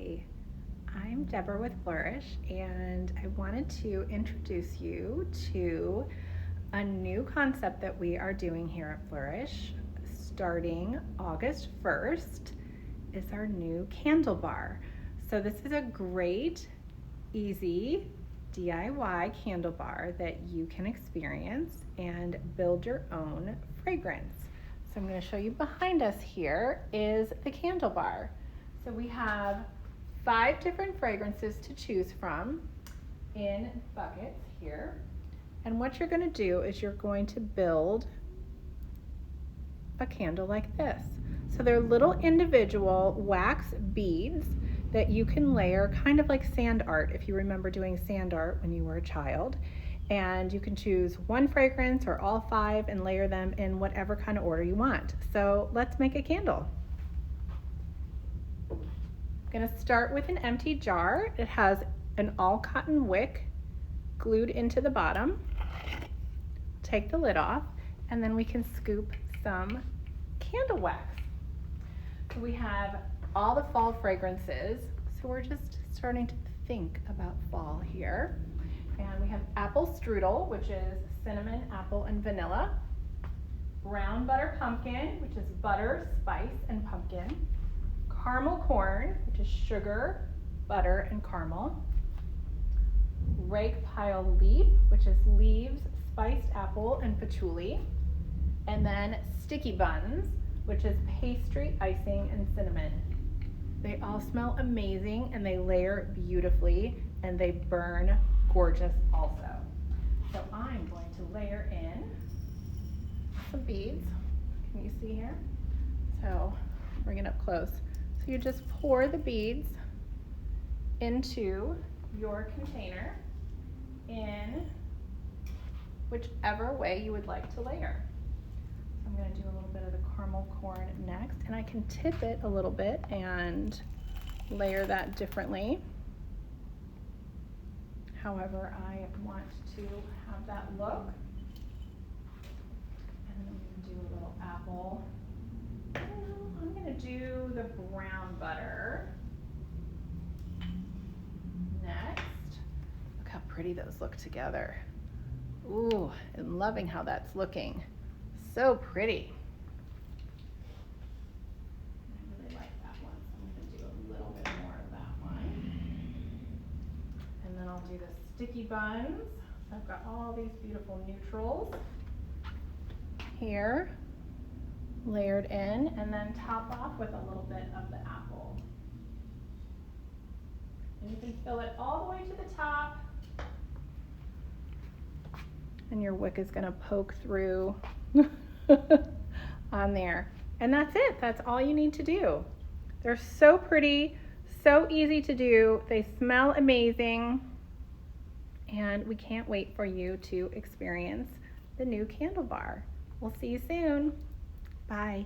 Hi, I'm Deborah with FLEURISH, and I wanted to introduce you to a new concept that we are doing here at FLEURISH. Starting August 1st is our new candle bar. So this is a great, easy DIY candle bar that you can experience and build your own fragrance. So I'm going to show you behind us here is the candle bar. So we have 5 different fragrances to choose from in buckets here. And what you're going to do is you're going to build a candle like this. So they're little individual wax beads that you can layer kind of like sand art, if you remember doing sand art when you were a child. And you can choose one fragrance or all 5 and layer them in whatever kind of order you want. So let's make a candle. I'm going to start with an empty jar. It has an all cotton wick glued into the bottom. Take the lid off, and then we can scoop some candle wax. So we have all the fall fragrances. So we're just starting to think about fall here. And we have apple strudel, which is cinnamon, apple, and vanilla. Brown butter pumpkin, which is butter, spice, and pumpkin. Caramel corn, which is sugar, butter, and caramel. Rake pile leaf, which is leaves, spiced apple, and patchouli. And then sticky buns, which is pastry, icing, and cinnamon. They all smell amazing, and they layer beautifully, and they burn gorgeous also. So I'm going to layer in some beads. Can you see here? So bring it up close. So you just pour the beads into your container in whichever way you would like to layer. So I'm going to do a little bit of the caramel corn next, and I can tip it a little bit and layer that differently. However I want to have that look. And then I'm going to do a little apple. I'm going to do the brown butter next. Look how pretty those look together. Ooh, I'm loving how that's looking. So pretty. I really like that one, so I'm going to do a little bit more of that one. And then I'll do the sticky buns. So I've got all these beautiful neutrals here layered in, and then top off with a little bit of the apple. And you can fill it all the way to the top. And your wick is going to poke through on there. And that's it. That's all you need to do. They're so pretty, so easy to do. They smell amazing. And we can't wait for you to experience the new candle bar. We'll see you soon. Bye.